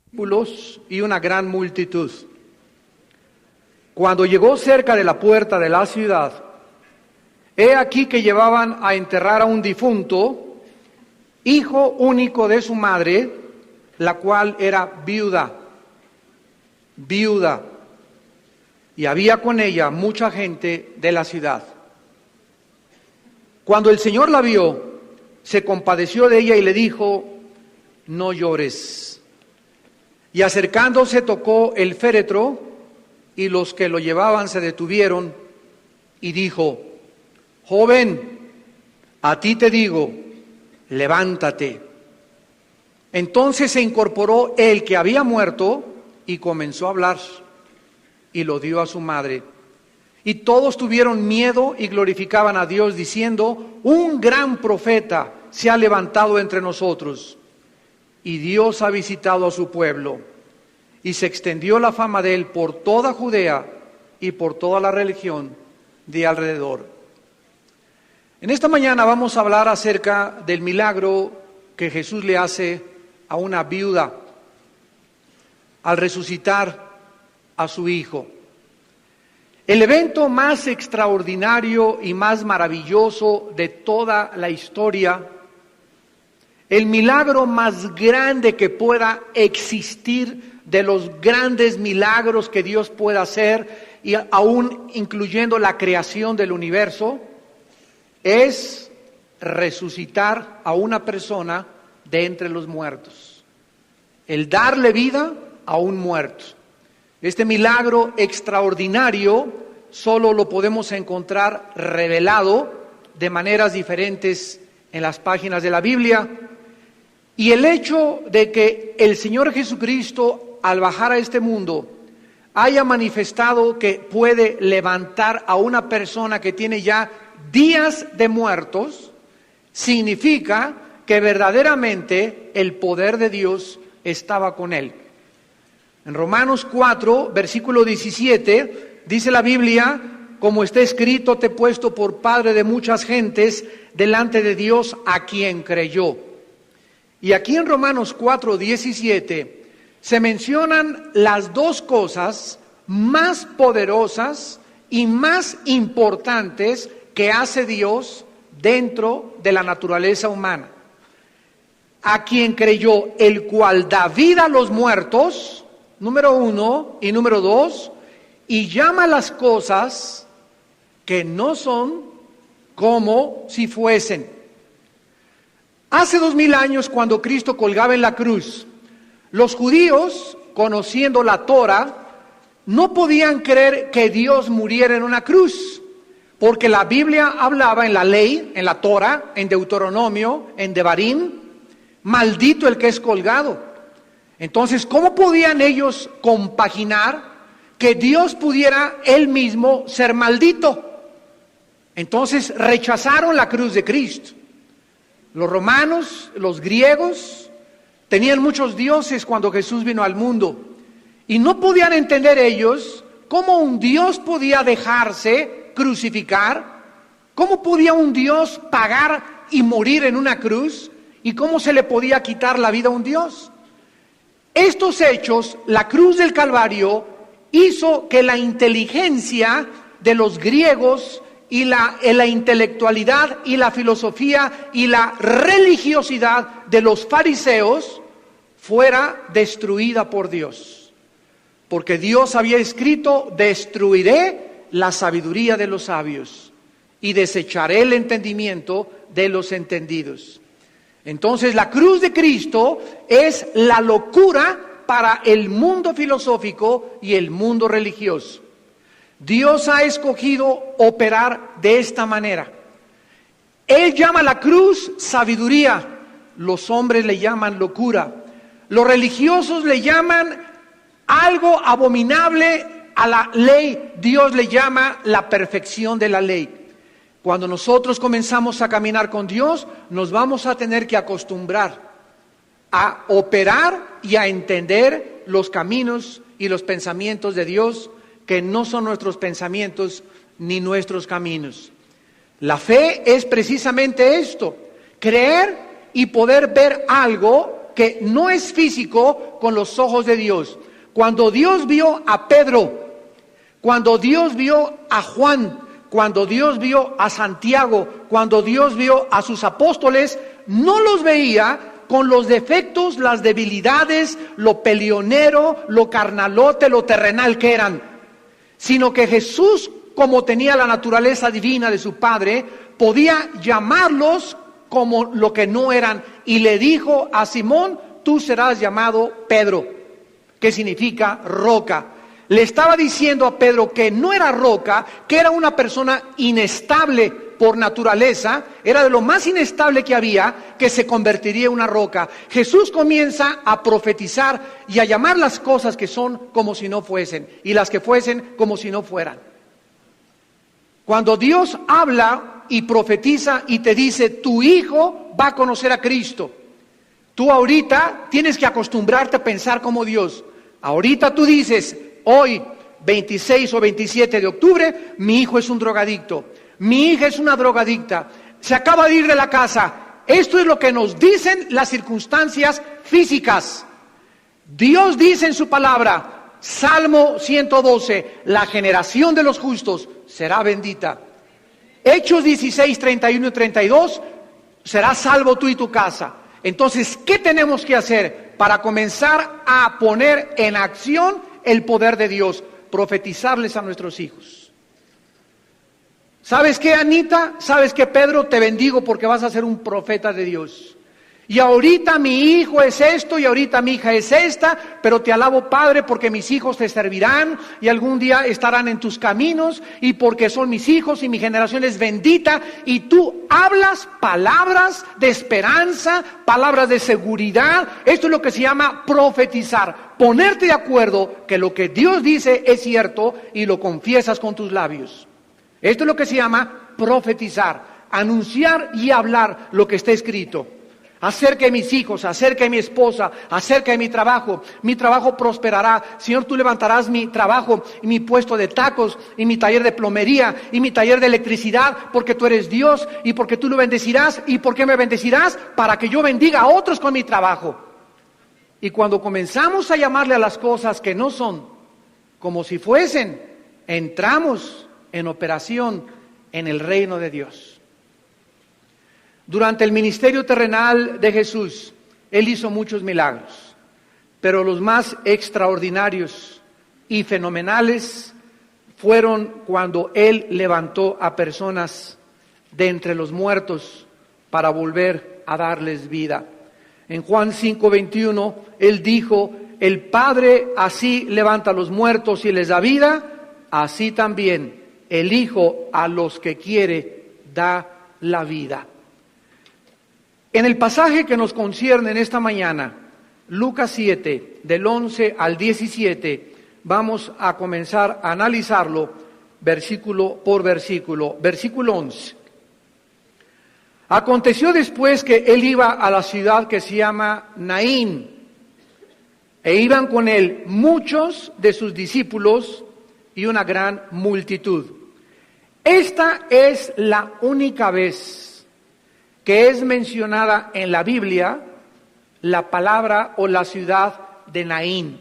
discípulos y una gran multitud. Cuando llegó cerca de la puerta de la ciudad, he aquí que llevaban a enterrar a un difunto, hijo único de su madre, la cual era viuda, y había con ella mucha gente de la ciudad. Cuando el Señor la vio, se compadeció de ella y le dijo: no llores. Y acercándose tocó el féretro, y los que lo llevaban se detuvieron, y dijo: joven, a ti te digo, levántate. Entonces se incorporó el que había muerto y comenzó a hablar, y lo dio a su madre. Y todos tuvieron miedo y glorificaban a Dios, diciendo: un gran profeta se ha levantado entre nosotros, y Dios ha visitado a su pueblo. Y se extendió la fama de él por toda Judea y por toda la región de alrededor. En esta mañana vamos a hablar acerca del milagro que Jesús le hace a una viuda al resucitar a su hijo. El evento más extraordinario y más maravilloso de toda la historia, el milagro más grande que pueda existir, de los grandes milagros que Dios pueda hacer, y aún incluyendo la creación del universo, es resucitar a una persona de entre los muertos, el darle vida a un muerto. Este milagro extraordinario solo lo podemos encontrar revelado de maneras diferentes en las páginas de la Biblia. Y el hecho de que el Señor Jesucristo, al bajar a este mundo, haya manifestado que puede levantar a una persona que tiene ya días de muertos, significa que verdaderamente el poder de Dios estaba con él. En Romanos 4, versículo 17, dice la Biblia: como está escrito, te he puesto por padre de muchas gentes delante de Dios a quien creyó. Y aquí en Romanos 4, 17, se mencionan las dos cosas más poderosas y más importantes que hace Dios dentro de la naturaleza humana. A quien creyó, el cual da vida a los muertos, número 1, y número 2, y llama las cosas que no son como si fuesen. Hace 2000 años, cuando Cristo colgaba en la cruz, los judíos, conociendo la Torá, no podían creer que Dios muriera en una cruz, porque la Biblia hablaba en la ley, en la Torá, en Deuteronomio, en Devarim: maldito el que es colgado. Entonces, ¿cómo podían ellos compaginar que Dios pudiera él mismo ser maldito? Entonces rechazaron la cruz de Cristo. Los romanos, los griegos, tenían muchos dioses cuando Jesús vino al mundo, y no podían entender ellos cómo un Dios podía dejarse crucificar, cómo podía un Dios pagar y morir en una cruz, y cómo se le podía quitar la vida a un Dios. Estos hechos, la cruz del Calvario, hizo que la inteligencia de los griegos y la intelectualidad y la filosofía y la religiosidad de los fariseos fuera destruida por Dios. Porque Dios había escrito: destruiré la sabiduría de los sabios y desecharé el entendimiento de los entendidos. Entonces la cruz de Cristo es la locura para el mundo filosófico y el mundo religioso. Dios ha escogido operar de esta manera. Él llama a la cruz sabiduría, los hombres le llaman locura. Los religiosos le llaman algo abominable a la ley, Dios le llama la perfección de la ley. Cuando nosotros comenzamos a caminar con Dios, nos vamos a tener que acostumbrar a operar y a entender los caminos y los pensamientos de Dios, que no son nuestros pensamientos ni nuestros caminos. La fe es precisamente esto: creer y poder ver algo que no es físico con los ojos de Dios. Cuando Dios vio a Pedro, cuando Dios vio a Juan, cuando Dios vio a Santiago, cuando Dios vio a sus apóstoles, no los veía con los defectos, las debilidades, lo peleonero, lo carnalote, lo terrenal que eran, sino que Jesús, como tenía la naturaleza divina de su Padre, podía llamarlos como lo que no eran, y le dijo a Simón: tú serás llamado Pedro, que significa roca. Le estaba diciendo a Pedro que no era roca, que era una persona inestable por naturaleza, era de lo más inestable que había, que se convertiría en una roca. Jesús comienza a profetizar y a llamar las cosas que son como si no fuesen, y las que fuesen como si no fueran. Cuando Dios habla y profetiza y te dice: tu hijo va a conocer a Cristo, tú ahorita tienes que acostumbrarte a pensar como Dios. Ahorita tú dices: hoy, 26 o 27 de octubre, mi hijo es un drogadicto, mi hija es una drogadicta, se acaba de ir de la casa. Esto es lo que nos dicen las circunstancias físicas. Dios dice en su palabra, Salmo 112, la generación de los justos será bendita. Hechos 16, 31 y 32, serás salvo tú y tu casa. Entonces, ¿qué tenemos que hacer para comenzar a poner en acción el poder de Dios? Profetizarles a nuestros hijos. ¿Sabes qué, Anita? ¿Sabes qué, Pedro? Te bendigo porque vas a ser un profeta de Dios. Y ahorita mi hijo es esto y ahorita mi hija es esta, pero te alabo, Padre, porque mis hijos te servirán y algún día estarán en tus caminos, y porque son mis hijos y mi generación es bendita. Y tú hablas palabras de esperanza, palabras de seguridad. Esto es lo que se llama profetizar, ponerte de acuerdo que lo que Dios dice es cierto y lo confiesas con tus labios. Esto es lo que se llama profetizar, anunciar y hablar lo que está escrito. Acerca de mis hijos, acerca de mi esposa, acerca de mi trabajo prosperará. Señor, tú levantarás mi trabajo y mi puesto de tacos y mi taller de plomería y mi taller de electricidad, porque tú eres Dios y porque tú lo bendecirás. ¿Y por qué me bendecirás? Para que yo bendiga a otros con mi trabajo. Y cuando comenzamos a llamarle a las cosas que no son como si fuesen, entramos en operación en el reino de Dios. Durante el ministerio terrenal de Jesús, Él hizo muchos milagros, pero los más extraordinarios y fenomenales fueron cuando Él levantó a personas de entre los muertos para volver a darles vida. En Juan 5:21, Él dijo: el Padre así levanta a los muertos y les da vida, así también el Hijo a los que quiere da la vida. En el pasaje que nos concierne en esta mañana, Lucas 7, del 11 al 17, vamos a comenzar a analizarlo versículo por versículo. Versículo 11. Aconteció después que él iba a la ciudad que se llama Naín, e iban con él muchos de sus discípulos y una gran multitud. Esta es la única vez que es mencionada en la Biblia la palabra o la ciudad de Naín.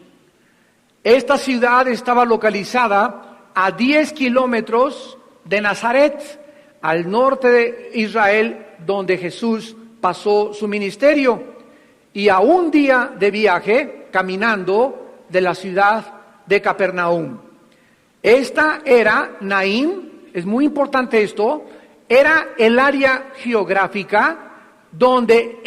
Esta ciudad estaba localizada a 10 kilómetros de Nazaret, al norte de Israel, donde Jesús pasó su ministerio, y a un día de viaje caminando de la ciudad de Capernaum. Esta era Naín, es muy importante esto, era el área geográfica donde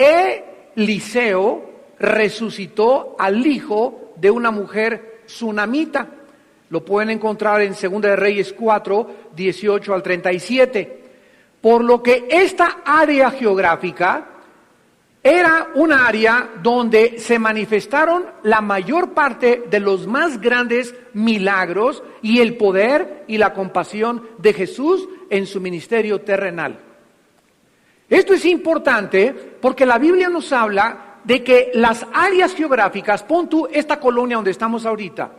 Eliseo resucitó al hijo de una mujer sunamita. Lo pueden encontrar en 2 de Reyes 4, 18 al 37. Por lo que esta área geográfica era un área donde se manifestaron la mayor parte de los más grandes milagros y el poder y la compasión de Jesús en su ministerio terrenal. Esto es importante porque la Biblia nos habla de que las áreas geográficas, pon tú esta colonia donde estamos ahorita,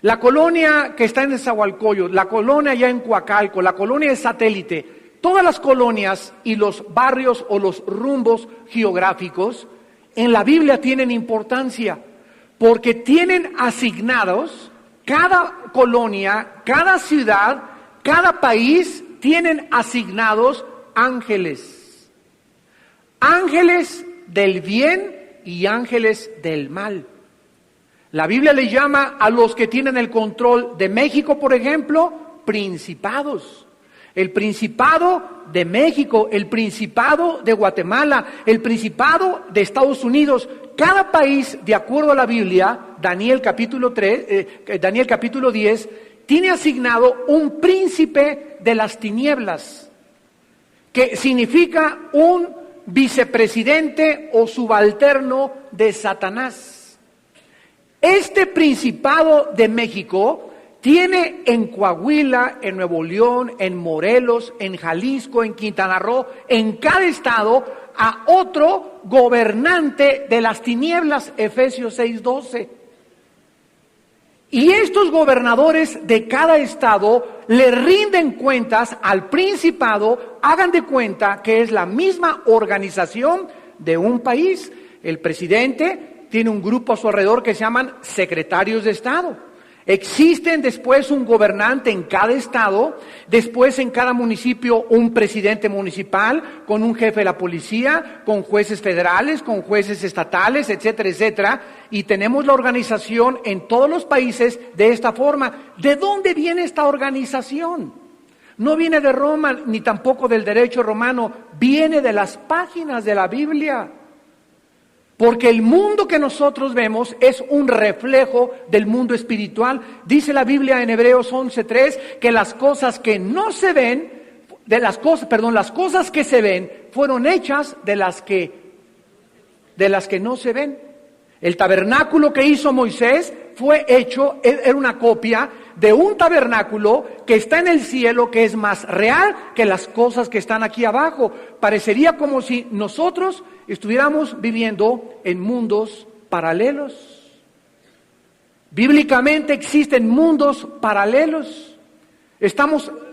la colonia que está en Nezahualcóyotl, la colonia allá en Coacalco, la colonia de Satélite, todas las colonias y los barrios o los rumbos geográficos en la Biblia tienen importancia, porque tienen asignados cada colonia, cada ciudad, cada país, tienen asignados ángeles. Ángeles del bien y ángeles del mal. La Biblia le llama a los que tienen el control de México, por ejemplo, principados. El Principado de México, el Principado de Guatemala, el Principado de Estados Unidos. Cada país, de acuerdo a la Biblia, Daniel capítulo 10, tiene asignado un príncipe de las tinieblas, que significa un vicepresidente o subalterno de Satanás. Este Principado de México tiene en Coahuila, en Nuevo León, en Morelos, en Jalisco, en Quintana Roo, en cada estado, a otro gobernante de las tinieblas, Efesios 6:12. Y estos gobernadores de cada estado le rinden cuentas al principado, hagan de cuenta que es la misma organización de un país. El presidente tiene un grupo a su alrededor que se llaman secretarios de Estado. Existen después un gobernante en cada estado, después en cada municipio un presidente municipal, con un jefe de la policía, con jueces federales, con jueces estatales, etcétera, etcétera. Y tenemos la organización en todos los países de esta forma. ¿De dónde viene esta organización? No viene de Roma ni tampoco del derecho romano, viene de las páginas de la Biblia. Porque el mundo que nosotros vemos es un reflejo del mundo espiritual. Dice la Biblia en Hebreos 11:3 que las cosas que no se ven, las cosas que se ven fueron hechas de las que no se ven. El tabernáculo que hizo Moisés fue hecho, era una copia de un tabernáculo que está en el cielo, que es más real que las cosas que están aquí abajo. Parecería como si nosotros estuviéramos viviendo en mundos paralelos. Bíblicamente existen mundos paralelos.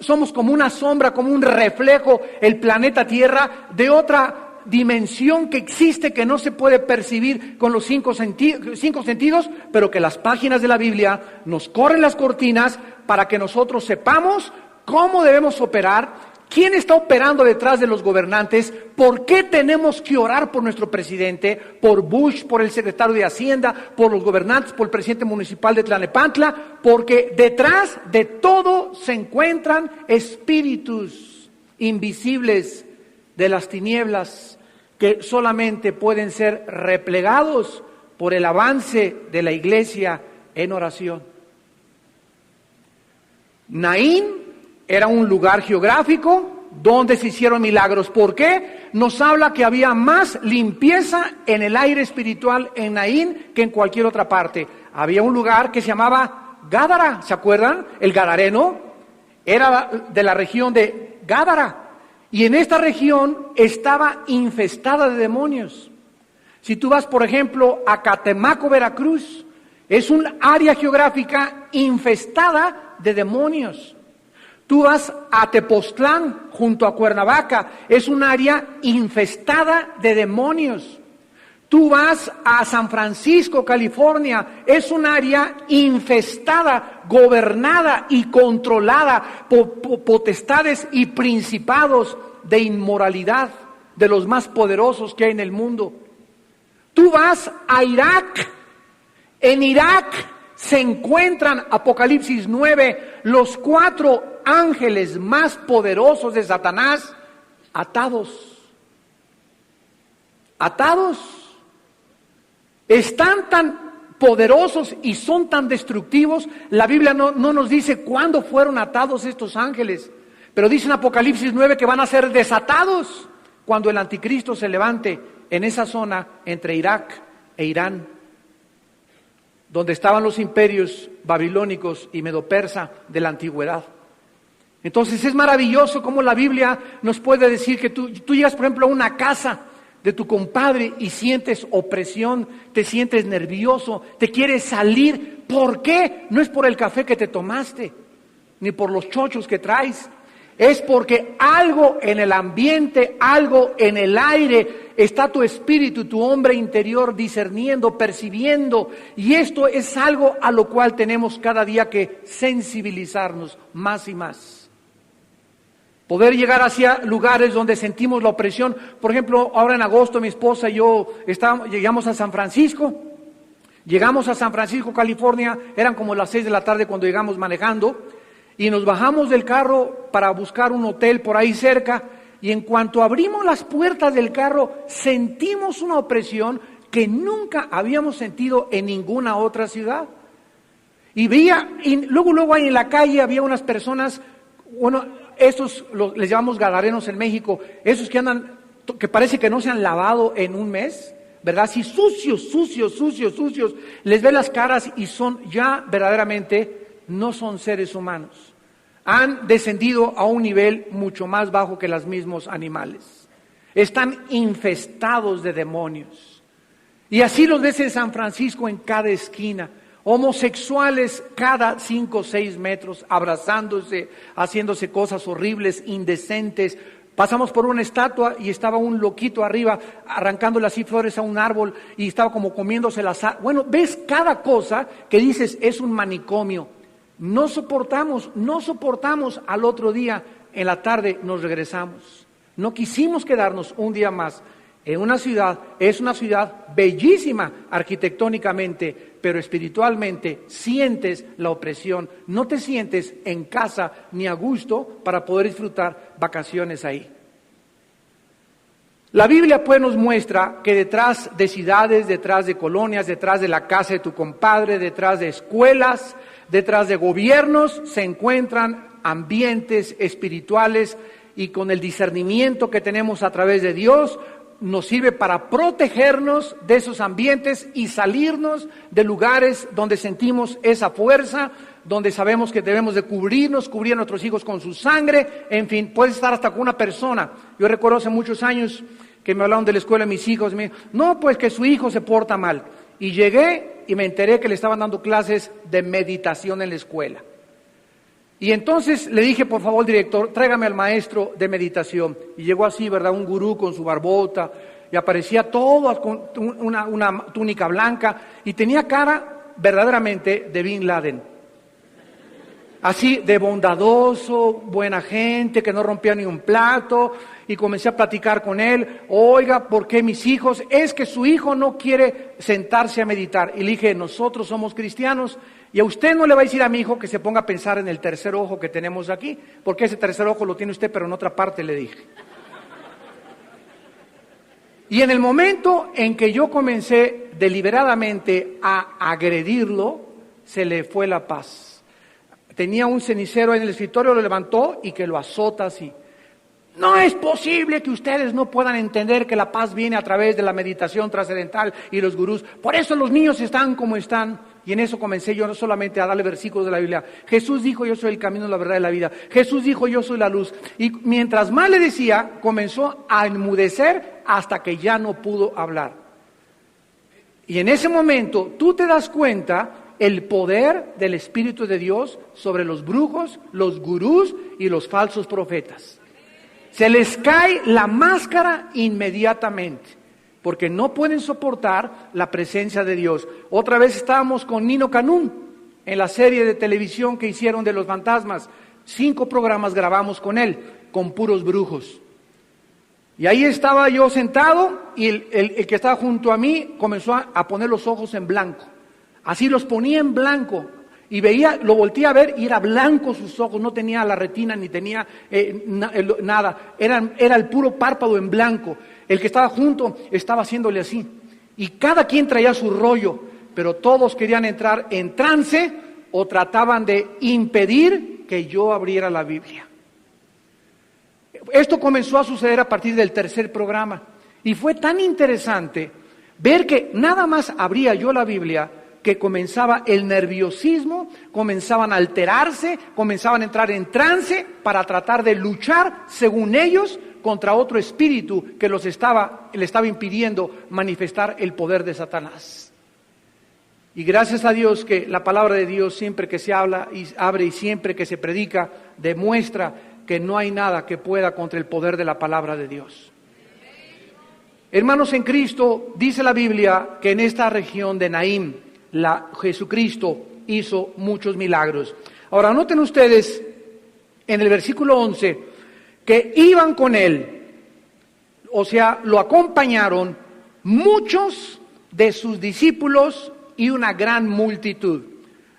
Somos como una sombra, como un reflejo, el planeta Tierra, de otra dimensión que existe, que no se puede percibir con los cinco sentidos, pero que las páginas de la Biblia nos corren las cortinas para que nosotros sepamos cómo debemos operar, quién está operando detrás de los gobernantes, por qué tenemos que orar por nuestro presidente, por Bush, por el secretario de Hacienda, por los gobernantes, por el presidente municipal de Tlalnepantla, porque detrás de todo se encuentran espíritus invisibles de las tinieblas que solamente pueden ser replegados por el avance de la iglesia en oración. Naín era un lugar geográfico donde se hicieron milagros. ¿Por qué? Nos habla que había más limpieza en el aire espiritual en Naín que en cualquier otra parte. Había un lugar que se llamaba Gádara, ¿se acuerdan? El gadareno era de la región de Gádara. Y en esta región estaba infestada de demonios. Si tú vas, por ejemplo, a Catemaco, Veracruz, es un área geográfica infestada de demonios. Tú vas a Tepoztlán, junto a Cuernavaca, es un área infestada de demonios. Tú vas a San Francisco, California, es un área infestada, gobernada y controlada por potestades y principados de inmoralidad, de los más poderosos que hay en el mundo. Tú vas a Irak, en Irak se encuentran, Apocalipsis 9, los 4 ángeles más poderosos de Satanás, atados. Están tan poderosos y son tan destructivos. La Biblia no nos dice cuándo fueron atados estos ángeles, pero dice en Apocalipsis 9 que van a ser desatados cuando el anticristo se levante en esa zona entre Irak e Irán, donde estaban los imperios babilónicos y medo-persa de la antigüedad. Entonces es maravilloso cómo la Biblia nos puede decir que tú llegas, por ejemplo, a una casa de tu compadre y sientes opresión, te sientes nervioso, te quieres salir. ¿Por qué? No es por el café que te tomaste, ni por los chochos que traes. Es porque algo en el ambiente, algo en el aire, está tu espíritu, tu hombre interior discerniendo, percibiendo. Y esto es algo a lo cual tenemos cada día que sensibilizarnos más y más. Poder llegar hacia lugares donde sentimos la opresión. Por ejemplo, ahora en agosto mi esposa y yo llegamos a San Francisco. Llegamos a San Francisco, California, eran como las 6 de la tarde cuando llegamos manejando. Y nos bajamos del carro para buscar un hotel por ahí cerca, y en cuanto abrimos las puertas del carro, sentimos una opresión que nunca habíamos sentido en ninguna otra ciudad. Y luego ahí en la calle había unas personas, bueno, les llamamos gadarenos en México, esos que andan, que parece que no se han lavado en un mes, ¿verdad? Así sucios, les ve las caras y son ya verdaderamente... no son seres humanos. Han descendido a un nivel mucho más bajo que los mismos animales. Están infestados de demonios. Y así los ves en San Francisco en cada esquina. Homosexuales cada 5 o 6 metros, abrazándose, haciéndose cosas horribles, indecentes. Pasamos por una estatua y estaba un loquito arriba arrancándole así flores a un árbol y estaba como comiéndose las... Bueno, ves cada cosa que dices es un manicomio. No soportamos, al otro día, en la tarde nos regresamos. No quisimos quedarnos un día más en una ciudad, es una ciudad bellísima arquitectónicamente, pero espiritualmente sientes la opresión, no te sientes en casa ni a gusto para poder disfrutar vacaciones ahí. La Biblia pues nos muestra que detrás de ciudades, detrás de colonias, detrás de la casa de tu compadre, detrás de escuelas, detrás de gobiernos se encuentran ambientes espirituales, y con el discernimiento que tenemos a través de Dios nos sirve para protegernos de esos ambientes y salirnos de lugares donde sentimos esa fuerza, donde sabemos que debemos de cubrir a nuestros hijos con su sangre. En fin, puedes estar hasta con una persona. Yo recuerdo hace muchos años que me hablaron de la escuela de mis hijos, me dijeron, no, pues que su hijo se porta mal. Y llegué y me enteré que le estaban dando clases de meditación en la escuela. Y entonces le dije, por favor, director, tráigame al maestro de meditación. Y llegó así, ¿verdad? Un gurú con su barbota, y aparecía todo con una túnica blanca, y tenía cara verdaderamente de Bin Laden. Así de bondadoso, buena gente, que no rompía ni un plato. Y comencé a platicar con él. Oiga, ¿por qué mis hijos? Es que su hijo no quiere sentarse a meditar. Y le dije, nosotros somos cristianos, y a usted no le va a decir a mi hijo que se ponga a pensar en el tercer ojo que tenemos aquí, porque ese tercer ojo lo tiene usted, pero en otra parte, le dije. Y en el momento en que yo comencé deliberadamente a agredirlo, se le fue la paz. Tenía un cenicero en el escritorio, lo levantó y que lo azota así. No es posible que ustedes no puedan entender que la paz viene a través de la meditación trascendental y los gurús. Por eso los niños están como están. Y en eso comencé yo no solamente a darle versículos de la Biblia. Jesús dijo, yo soy el camino, la verdad y la vida. Jesús dijo, yo soy la luz. Y mientras más le decía, comenzó a enmudecer hasta que ya no pudo hablar. Y en ese momento tú te das cuenta el poder del Espíritu de Dios sobre los brujos, los gurús y los falsos profetas. Se les cae la máscara inmediatamente, porque no pueden soportar la presencia de Dios. Otra vez estábamos con Nino Canún en la serie de televisión que hicieron de los fantasmas. 5 programas grabamos con él, con puros brujos. Y ahí estaba yo sentado y el que estaba junto a mí comenzó a poner los ojos en blanco. Así los ponía en blanco. Y veía, lo volteé a ver y era blanco sus ojos, no tenía la retina ni tenía nada, era el puro párpado en blanco. El que estaba junto estaba haciéndole así. Y cada quien traía su rollo, pero todos querían entrar en trance o trataban de impedir que yo abriera la Biblia. Esto comenzó a suceder a partir del 3er programa. Y fue tan interesante ver que nada más abría yo la Biblia, que comenzaba el nerviosismo, comenzaban a alterarse, comenzaban a entrar en trance para tratar de luchar, según ellos, contra otro espíritu que le estaba impidiendo manifestar el poder de Satanás. Y gracias a Dios que la palabra de Dios siempre que se habla y abre y siempre que se predica, demuestra que no hay nada que pueda contra el poder de la palabra de Dios. Hermanos en Cristo, dice la Biblia que en esta región de Naín, Jesucristo hizo muchos milagros. Ahora noten ustedes en el versículo 11 que iban con él, o sea, lo acompañaron muchos de sus discípulos y una gran multitud.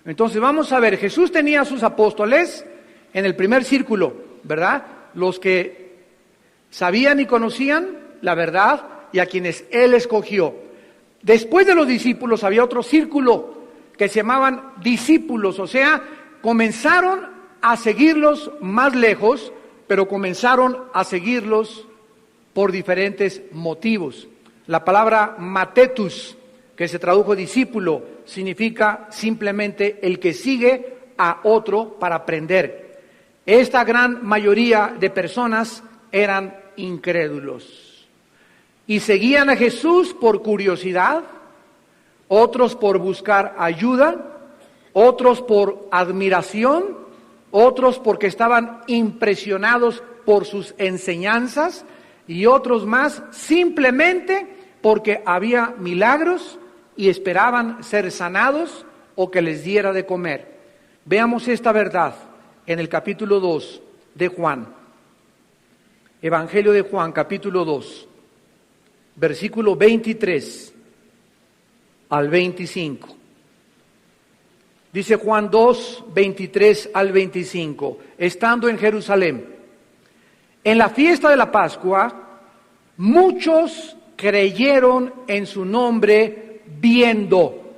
Entonces vamos a ver, Jesús tenía a sus apóstoles en el primer círculo, ¿verdad? Los que sabían y conocían la verdad y a quienes él escogió. Después de los discípulos había otro círculo que se llamaban discípulos, o sea, comenzaron a seguirlos más lejos, pero comenzaron a seguirlos por diferentes motivos. La palabra matetus, que se tradujo discípulo, significa simplemente el que sigue a otro para aprender. Esta gran mayoría de personas eran incrédulos y seguían a Jesús por curiosidad, otros por buscar ayuda, otros por admiración, otros porque estaban impresionados por sus enseñanzas y otros más simplemente porque había milagros y esperaban ser sanados o que les diera de comer. Veamos esta verdad en el capítulo 2 de Juan. Evangelio de Juan, capítulo 2, versículo 23 al 25. Dice Juan 2, 23 al 25, estando en Jerusalén, en la fiesta de la Pascua, muchos creyeron en su nombre viendo.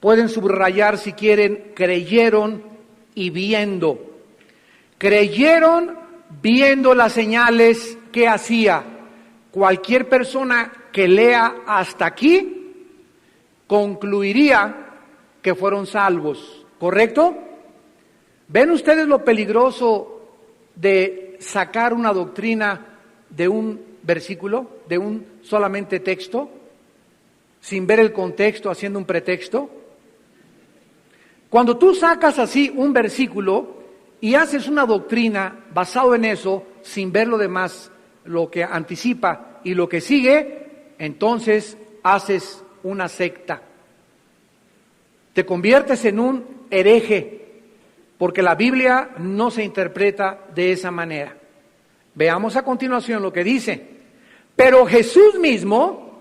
Pueden subrayar si quieren, creyeron y viendo. Creyeron viendo las señales que hacía. Cualquier persona que lea hasta aquí concluiría que fueron salvos, ¿correcto? ¿Ven ustedes lo peligroso de sacar una doctrina de un versículo, de un solamente texto, sin ver el contexto, haciendo un pretexto? Cuando tú sacas así un versículo y haces una doctrina basado en eso, sin ver lo demás, lo que anticipa y lo que sigue, entonces haces una secta. Te conviertes en un hereje, porque la Biblia no se interpreta de esa manera. Veamos a continuación lo que dice. Pero Jesús mismo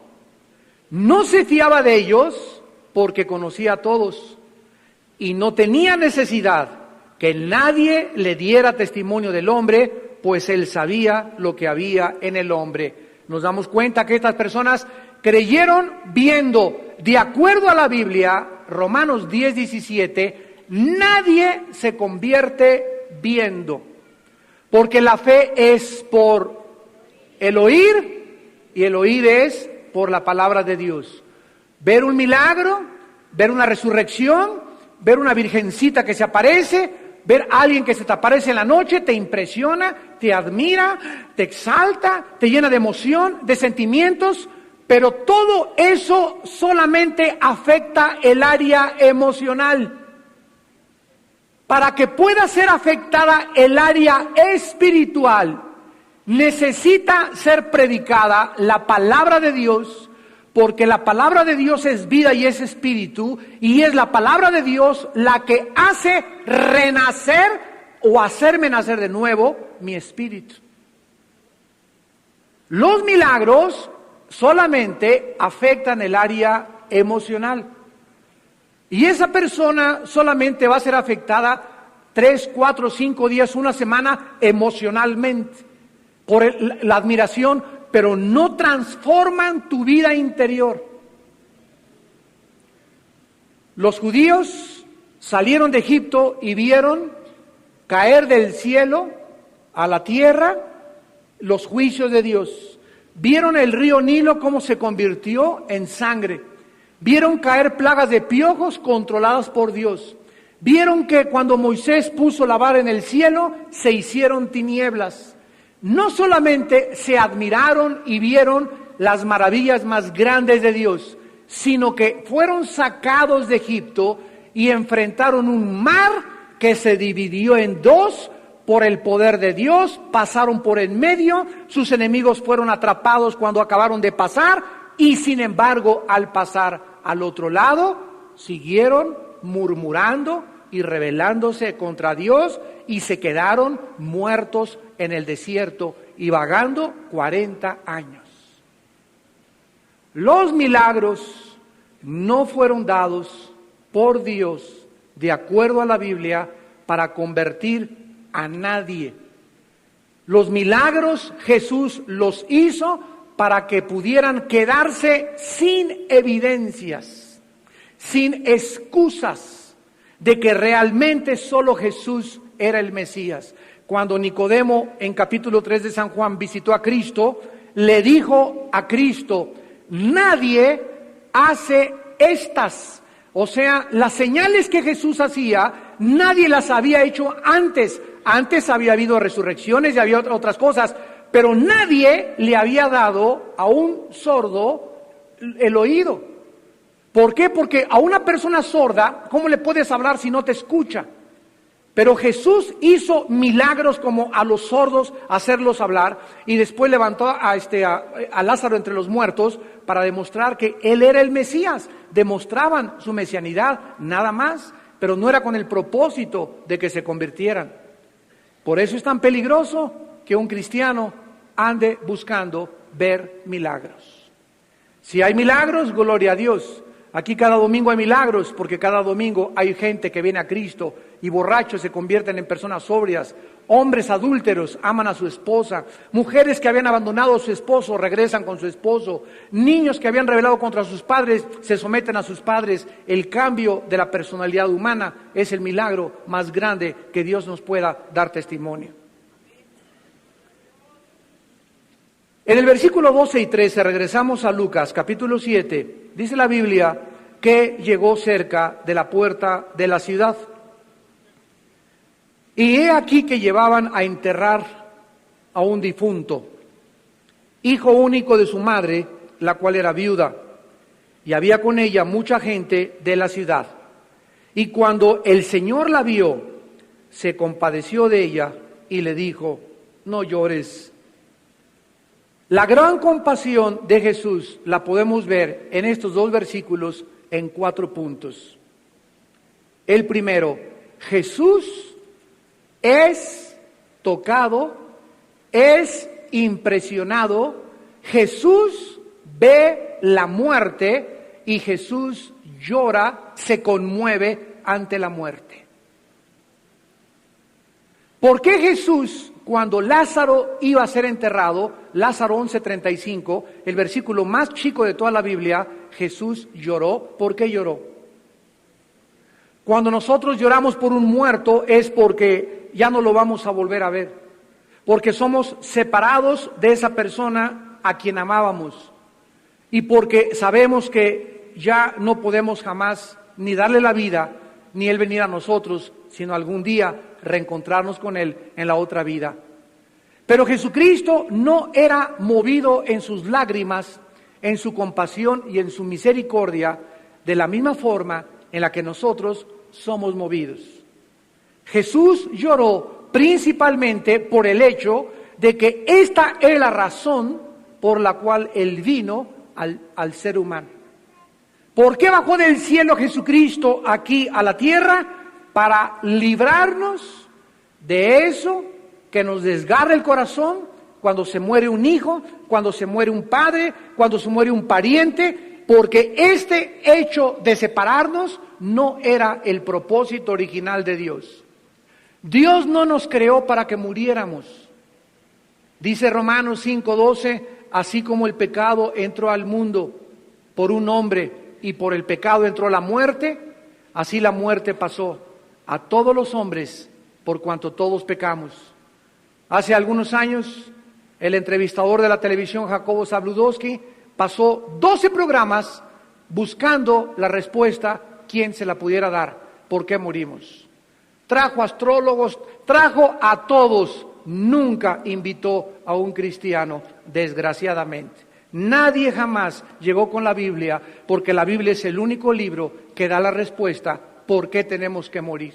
no se fiaba de ellos porque conocía a todos y no tenía necesidad que nadie le diera testimonio del hombre, pues él sabía lo que había en el hombre. Nos damos cuenta que estas personas creyeron viendo. De acuerdo a la Biblia, Romanos 10, 17, nadie se convierte viendo, porque la fe es por el oír y el oír es por la palabra de Dios. Ver un milagro, ver una resurrección, ver una virgencita que se aparece, ver a alguien que se te aparece en la noche, te impresiona, te admira, te exalta, te llena de emoción, de sentimientos, pero todo eso solamente afecta el área emocional. Para que pueda ser afectada el área espiritual, necesita ser predicada la palabra de Dios, porque la palabra de Dios es vida y es espíritu, y es la palabra de Dios la que hace renacer o hacerme nacer de nuevo mi espíritu. Los milagros solamente afectan el área emocional. Y esa persona solamente va a ser afectada 3, 4, 5 días, una semana emocionalmente, por la admiración, pero no transforman tu vida interior. Los judíos salieron de Egipto y vieron caer del cielo a la tierra los juicios de Dios. Vieron el río Nilo cómo se convirtió en sangre. Vieron caer plagas de piojos controladas por Dios. Vieron que cuando Moisés puso la vara en el cielo, se hicieron tinieblas. No solamente se admiraron y vieron las maravillas más grandes de Dios, sino que fueron sacados de Egipto y enfrentaron un mar que se dividió en dos por el poder de Dios, pasaron por en medio, sus enemigos fueron atrapados cuando acabaron de pasar, y sin embargo, al pasar al otro lado, siguieron murmurando y rebelándose contra Dios, y se quedaron muertos en el desierto y vagando 40 años. Los milagros no fueron dados por Dios, de acuerdo a la Biblia, para convertir a nadie. Los milagros Jesús los hizo para que pudieran quedarse sin evidencias, sin excusas de que realmente solo Jesús era el Mesías. Cuando Nicodemo, en capítulo 3 de San Juan, visitó a Cristo, le dijo a Cristo: nadie hace estas. O sea, las señales que Jesús hacía, nadie las había hecho antes. Antes había habido resurrecciones y había otras cosas, pero nadie le había dado a un sordo el oído. ¿Por qué? Porque a una persona sorda, ¿cómo le puedes hablar si no te escucha? Pero Jesús hizo milagros como a los sordos hacerlos hablar, y después levantó a Lázaro entre los muertos para demostrar que Él era el Mesías. Demostraban su mesianidad, nada más, pero no era con el propósito de que se convirtieran. Por eso es tan peligroso que un cristiano ande buscando ver milagros. Si hay milagros, gloria a Dios. Aquí cada domingo hay milagros, porque cada domingo hay gente que viene a Cristo, y borrachos se convierten en personas sobrias, hombres adúlteros aman a su esposa, mujeres que habían abandonado a su esposo regresan con su esposo, niños que habían rebelado contra sus padres se someten a sus padres. El cambio de la personalidad humana es el milagro más grande que Dios nos pueda dar testimonio. En el versículo 12 y 13, regresamos a Lucas capítulo 7, dice la Biblia que llegó cerca de la puerta de la ciudad. Y he aquí que llevaban a enterrar a un difunto, hijo único de su madre, la cual era viuda, y había con ella mucha gente de la ciudad. Y cuando el Señor la vio, se compadeció de ella y le dijo: no llores. La gran compasión de Jesús la podemos ver en estos dos versículos en 4 puntos. El primero, Jesús es tocado, es impresionado, Jesús ve la muerte y Jesús llora, se conmueve ante la muerte. ¿Por qué Jesús, cuando Lázaro iba a ser enterrado, Lázaro 11:35, el versículo más chico de toda la Biblia, Jesús lloró? ¿Por qué lloró? Cuando nosotros lloramos por un muerto es porque ya no lo vamos a volver a ver, porque somos separados de esa persona a quien amábamos, y porque sabemos que ya no podemos jamás ni darle la vida, ni Él venir a nosotros, sino algún día reencontrarnos con Él en la otra vida. Pero Jesucristo no era movido en sus lágrimas, en su compasión y en su misericordia de la misma forma en la que nosotros somos movidos. Jesús lloró principalmente por el hecho de que esta es la razón por la cual Él vino al ser humano. ¿Por qué bajó del cielo Jesucristo aquí a la tierra? Para librarnos de eso que nos desgarra el corazón cuando se muere un hijo, cuando se muere un padre, cuando se muere un pariente, porque este hecho de separarnos no era el propósito original de Dios. Dios no nos creó para que muriéramos. Dice Romanos 5:12, así como el pecado entró al mundo por un hombre y por el pecado entró la muerte, así la muerte pasó a todos los hombres por cuanto todos pecamos. Hace algunos años, el entrevistador de la televisión, Jacobo Zabludowski, pasó 12 programas buscando la respuesta, quién se la pudiera dar, por qué morimos. Trajo astrólogos, trajo a todos, nunca invitó a un cristiano, desgraciadamente. Nadie jamás llegó con la Biblia, porque la Biblia es el único libro que da la respuesta, ¿por qué tenemos que morir?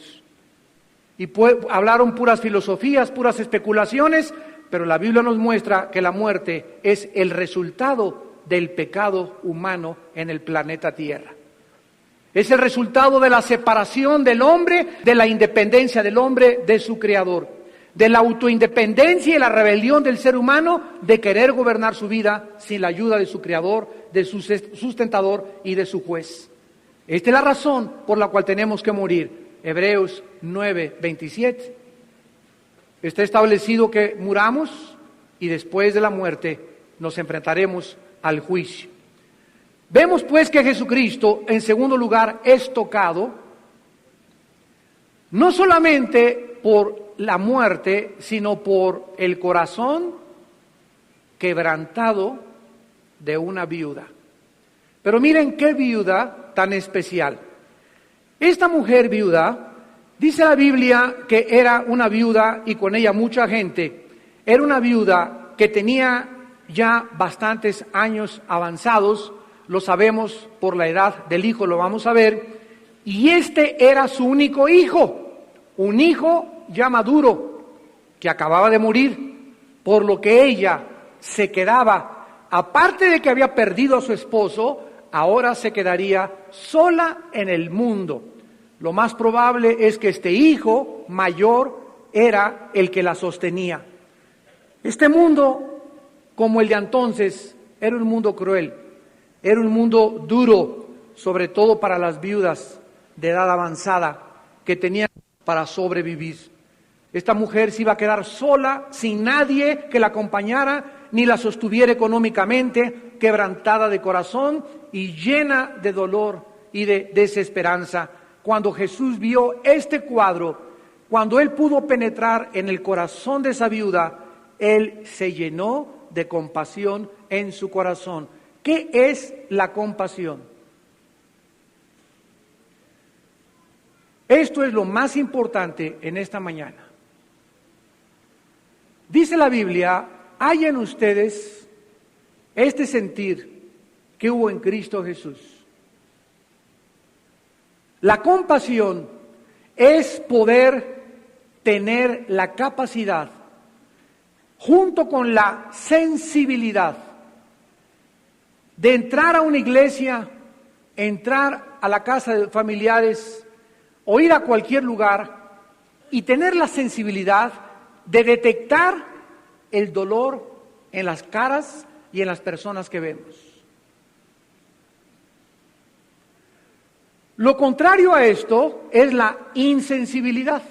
y hablaron puras filosofías, puras especulaciones, pero la Biblia nos muestra que la muerte es el resultado del pecado humano en el planeta Tierra. Es el resultado de la separación del hombre, de la independencia del hombre de su Creador, de la autoindependencia y la rebelión del ser humano de querer gobernar su vida sin la ayuda de su Creador, de su sustentador y de su juez. Esta es la razón por la cual tenemos que morir. Hebreos 9:27. Está establecido que muramos y después de la muerte nos enfrentaremos al juicio. Vemos pues que Jesucristo, en segundo lugar, es tocado no solamente por la muerte, sino por el corazón quebrantado de una viuda. Pero miren qué viuda tan especial. Esta mujer viuda, dice la Biblia que era una viuda y con ella mucha gente. Era una viuda que tenía ya bastantes años avanzados, lo sabemos por la edad del hijo, lo vamos a ver, y este era su único hijo, un hijo ya maduro, que acababa de morir, por lo que ella se quedaba, aparte de que había perdido a su esposo, ahora se quedaría sola en el mundo. Lo más probable es que este hijo mayor era el que la sostenía. Este mundo, como el de entonces, era un mundo cruel, era un mundo duro, sobre todo para las viudas de edad avanzada que tenían para sobrevivir. Esta mujer se iba a quedar sola, sin nadie que la acompañara, ni la sostuviera económicamente, quebrantada de corazón y llena de dolor y de desesperanza. Cuando Jesús vio este cuadro, cuando Él pudo penetrar en el corazón de esa viuda, Él se llenó de compasión en su corazón. ¿Qué es la compasión? Esto es lo más importante en esta mañana. Dice la Biblia, hay en ustedes este sentir que hubo en Cristo Jesús. La compasión es poder tener la capacidad, junto con la sensibilidad, de entrar a una iglesia, entrar a la casa de familiares o ir a cualquier lugar y tener la sensibilidad de detectar el dolor en las caras y en las personas que vemos. Lo contrario a esto es la insensibilidad.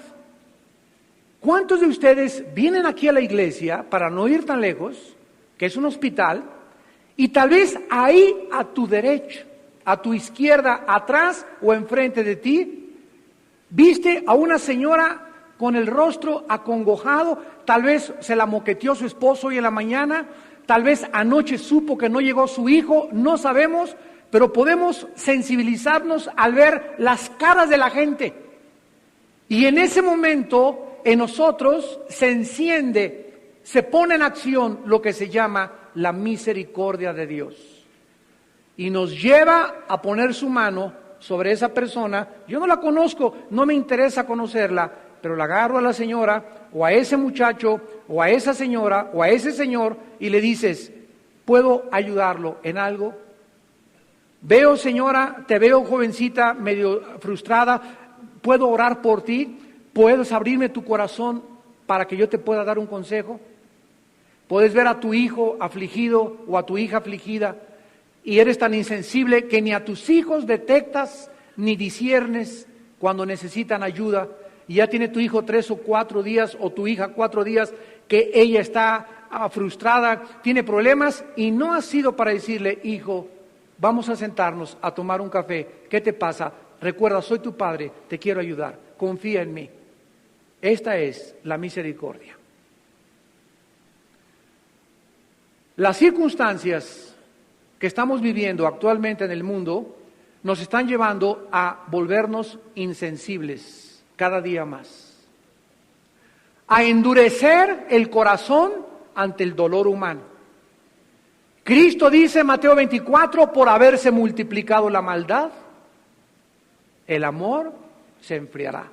¿Cuántos de ustedes vienen aquí a la iglesia, para no ir tan lejos, que es un hospital, y tal vez ahí a tu derecha, a tu izquierda, atrás o enfrente de ti, viste a una señora con el rostro acongojado, tal vez se la moqueteó su esposo hoy en la mañana, tal vez anoche supo que no llegó su hijo, no sabemos, pero podemos sensibilizarnos al ver las caras de la gente. Y en ese momento, en nosotros se enciende, se pone en acción lo que se llama la misericordia de Dios. Y nos lleva a poner su mano sobre esa persona. Yo no la conozco, no me interesa conocerla, pero la agarro a la señora, o a ese muchacho, o a esa señora, o a ese señor, y le dices, ¿puedo ayudarlo en algo? Veo, señora, te veo jovencita, medio frustrada, ¿puedo orar por ti? ¿Puedes abrirme tu corazón para que yo te pueda dar un consejo? Puedes ver a tu hijo afligido o a tu hija afligida y eres tan insensible que ni a tus hijos detectas ni disiernes cuando necesitan ayuda, y ya tiene tu hijo 3 o 4 días o tu hija 4 días que ella está frustrada, tiene problemas, y no has sido para decirle, hijo, vamos a sentarnos a tomar un café, ¿qué te pasa? Recuerda, soy tu padre, te quiero ayudar, confía en mí. Esta es la misericordia. Las circunstancias que estamos viviendo actualmente en el mundo nos están llevando a volvernos insensibles cada día más, a endurecer el corazón ante el dolor humano. Cristo dice en Mateo 24, por haberse multiplicado la maldad, el amor se enfriará.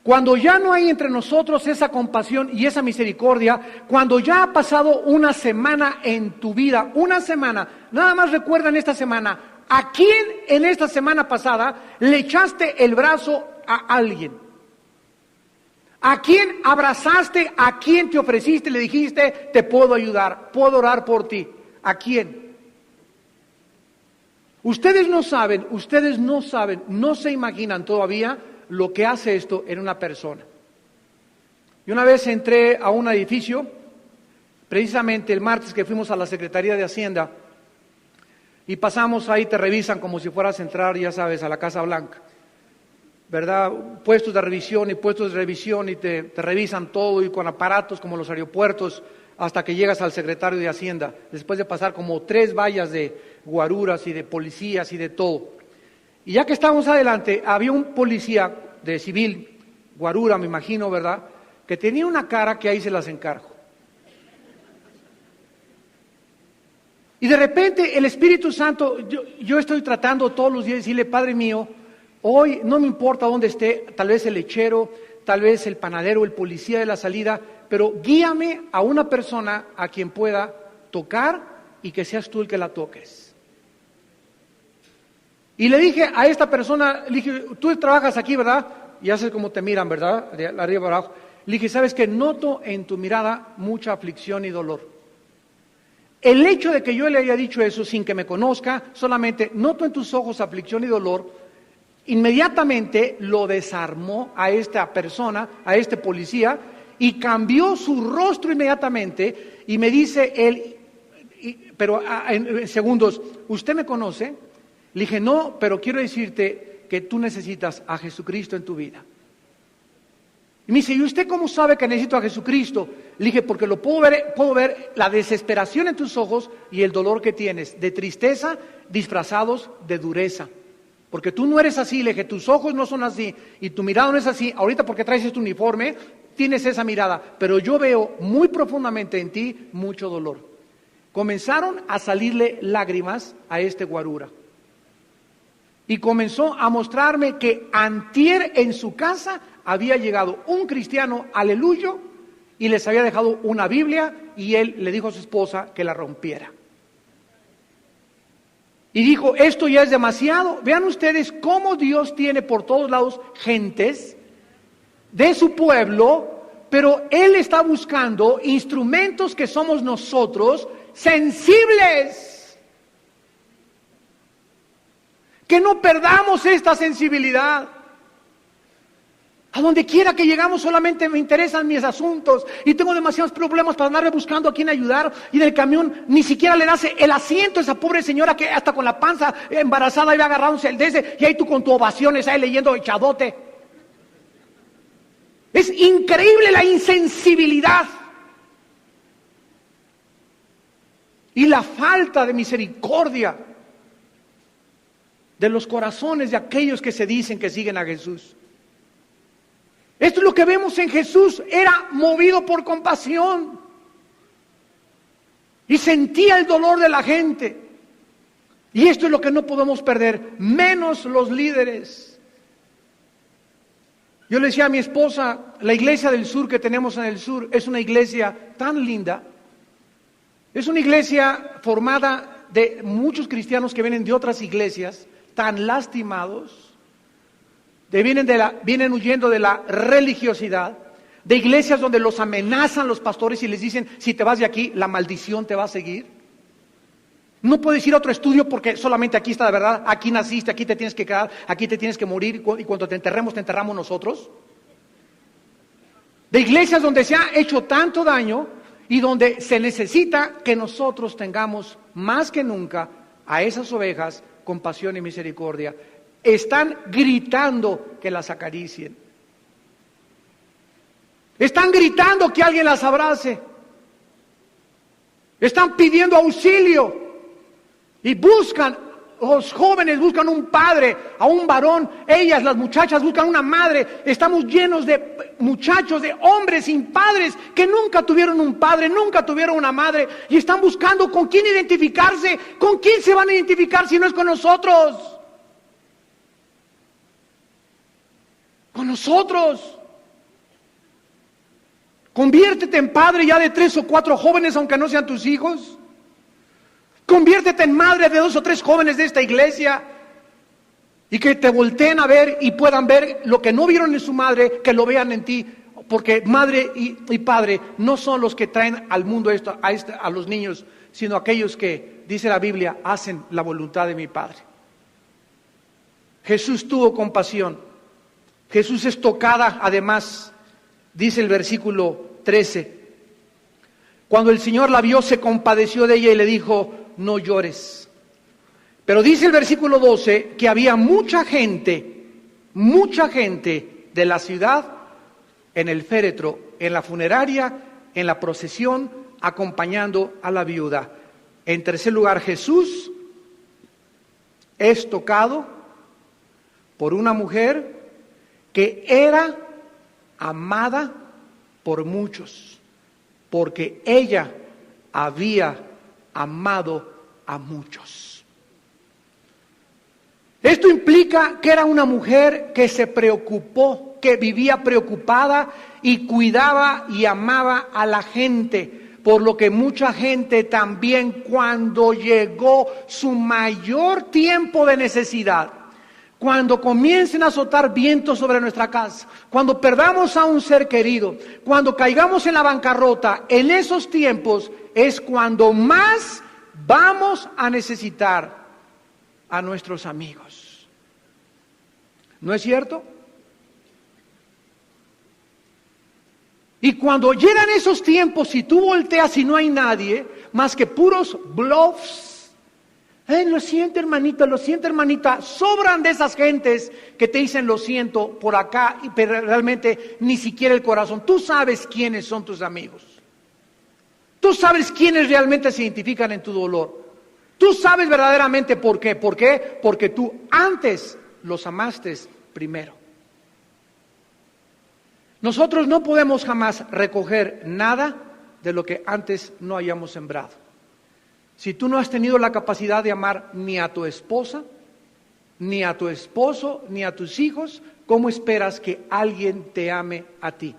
Cuando ya no hay entre nosotros esa compasión y esa misericordia, cuando ya ha pasado una semana en tu vida, una semana, nada más recuerda en esta semana, ¿a quién en esta semana pasada le echaste el brazo a alguien? ¿A quién abrazaste? ¿A quién te ofreciste? Le dijiste, te puedo ayudar, puedo orar por ti. ¿A quién? Ustedes no saben, no se imaginan todavía lo que hace esto en una persona. Y una vez entré a un edificio, precisamente el martes que fuimos a la Secretaría de Hacienda, y pasamos ahí, te revisan como si fueras a entrar, ya sabes, a la Casa Blanca, ¿verdad? Puestos de revisión y te revisan todo y con aparatos como los aeropuertos hasta que llegas al secretario de Hacienda, después de pasar como 3 vallas de guaruras y de policías y de todo. Y ya que estábamos adelante, había un policía de civil, guarura me imagino, ¿verdad?, que tenía una cara que ahí se las encargo. Y de repente el Espíritu Santo, yo estoy tratando todos los días de decirle, Padre mío, hoy no me importa dónde esté, tal vez el lechero, tal vez el panadero, el policía de la salida, pero guíame a una persona a quien pueda tocar y que seas tú el que la toques. Y le dije a esta persona, le dije, tú trabajas aquí, ¿verdad? Y haces como te miran, ¿verdad? De arriba para abajo. Le dije, ¿sabes qué? Noto en tu mirada mucha aflicción y dolor. El hecho de que yo le haya dicho eso sin que me conozca, solamente noto en tus ojos aflicción y dolor, inmediatamente lo desarmó a esta persona, a este policía, y cambió su rostro inmediatamente, y me dice él, pero en segundos, ¿usted me conoce? Le dije, no, pero quiero decirte que tú necesitas a Jesucristo en tu vida. Y me dice, ¿y usted cómo sabe que necesito a Jesucristo? Le dije, porque lo puedo ver la desesperación en tus ojos y el dolor que tienes, de tristeza disfrazados de dureza. Porque tú no eres así, le dije, tus ojos no son así y tu mirada no es así. Ahorita porque traes este uniforme, tienes esa mirada, pero yo veo muy profundamente en ti mucho dolor. Comenzaron a salirle lágrimas a este guarura. Y comenzó a mostrarme que antier en su casa había llegado un cristiano, aleluya, y les había dejado una Biblia y él le dijo a su esposa que la rompiera. Y dijo, esto ya es demasiado. Vean ustedes cómo Dios tiene por todos lados gentes de su pueblo, pero Él está buscando instrumentos que somos nosotros, sensibles. Que no perdamos esta sensibilidad. A donde quiera que llegamos solamente me interesan mis asuntos y tengo demasiados problemas para andarme buscando a quién ayudar, y en el camión ni siquiera le das el asiento a esa pobre señora que hasta con la panza embarazada iba agarrándose el desde, y ahí tú con tu ovaciones ahí leyendo echadote. Es increíble la insensibilidad y la falta de misericordia de los corazones de aquellos que se dicen que siguen a Jesús. Esto es lo que vemos en Jesús, era movido por compasión y sentía el dolor de la gente. Y esto es lo que no podemos perder, menos los líderes. Yo le decía a mi esposa, la iglesia del sur que tenemos en el sur es una iglesia tan linda, es una iglesia formada de muchos cristianos que vienen de otras iglesias, tan lastimados, vienen huyendo de la religiosidad, de iglesias donde los amenazan los pastores y les dicen, si te vas de aquí, la maldición te va a seguir. No puedes ir a otro estudio porque solamente aquí está la verdad, aquí naciste, aquí te tienes que quedar, aquí te tienes que morir, y cuando te enterramos nosotros. De iglesias donde se ha hecho tanto daño y donde se necesita que nosotros tengamos más que nunca a esas ovejas compasión y misericordia. Están gritando que las acaricien. Están gritando que alguien las abrace. Están pidiendo auxilio. Y los jóvenes buscan un padre, a un varón. Ellas, las muchachas, buscan una madre. Estamos llenos de muchachos, de hombres sin padres, que nunca tuvieron un padre, nunca tuvieron una madre. Y están buscando con quién identificarse. ¿Con quién se van a identificar si no es con nosotros? Con nosotros. Conviértete en padre ya de 3 o 4 jóvenes, aunque no sean tus hijos. Conviértete en madre de 2 o 3 jóvenes de esta iglesia. Y que te volteen a ver y puedan ver lo que no vieron en su madre, que lo vean en ti. Porque madre y padre no son los que traen al mundo a los niños, sino aquellos que, dice la Biblia, hacen la voluntad de mi Padre. Jesús tuvo compasión. Jesús es tocada, además, dice el versículo 13. Cuando el Señor la vio, se compadeció de ella y le dijo, no llores. Pero dice el versículo 12 que había mucha gente de la ciudad en el féretro, en la funeraria, en la procesión, acompañando a la viuda. En tercer lugar, Jesús es tocado por una mujer que era amada por muchos, porque ella había amado a muchos. Esto implica que era una mujer que se preocupó, que vivía preocupada y cuidaba y amaba a la gente, por lo que mucha gente también, cuando llegó su mayor tiempo de necesidad, cuando comiencen a azotar vientos sobre nuestra casa, cuando perdamos a un ser querido, cuando caigamos en la bancarrota, en esos tiempos es cuando más vamos a necesitar a nuestros amigos. ¿No es cierto? Y cuando llegan esos tiempos, si tú volteas y no hay nadie, más que puros bluffs, lo siento hermanita, sobran de esas gentes que te dicen lo siento por acá, pero realmente ni siquiera el corazón. Tú sabes quiénes son tus amigos. Tú sabes quiénes realmente se identifican en tu dolor. Tú sabes verdaderamente por qué. ¿Por qué? Porque tú antes los amaste primero. Nosotros no podemos jamás recoger nada de lo que antes no hayamos sembrado. Si tú no has tenido la capacidad de amar ni a tu esposa, ni a tu esposo, ni a tus hijos, ¿cómo esperas que alguien te ame a ti?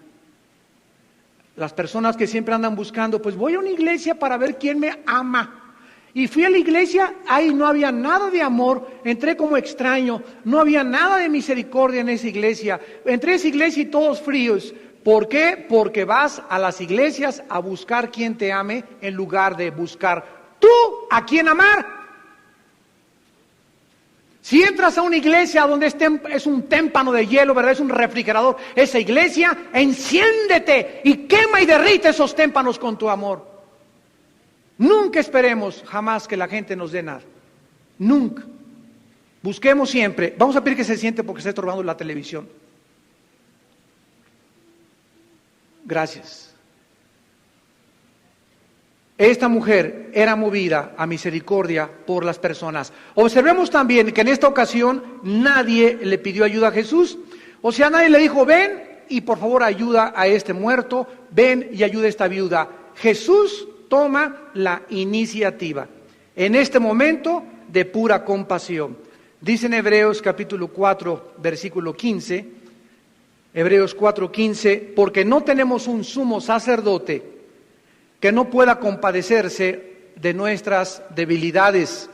Las personas que siempre andan buscando, pues voy a una iglesia para ver quién me ama. Y fui a la iglesia, ahí no había nada de amor, entré como extraño, no había nada de misericordia en esa iglesia. Entré a esa iglesia y todos fríos. ¿Por qué? Porque vas a las iglesias a buscar quien te ame en lugar de buscar tú a quien amar. Si entras a una iglesia donde es un témpano de hielo, ¿verdad? Es un refrigerador, esa iglesia, enciéndete y quema y derrite esos témpanos con tu amor. Nunca esperemos jamás que la gente nos dé nada. Nunca. Busquemos siempre. Vamos a pedir que se siente porque está estorbando la televisión. Gracias. Esta mujer era movida a misericordia por las personas. Observemos también que en esta ocasión nadie le pidió ayuda a Jesús. O sea, nadie le dijo, ven y por favor ayuda a este muerto, ven y ayuda a esta viuda. Jesús toma la iniciativa en este momento de pura compasión. Dice en Hebreos capítulo 4, versículo 15, Hebreos 4:15, porque no tenemos un sumo sacerdote que no pueda compadecerse de nuestras debilidades,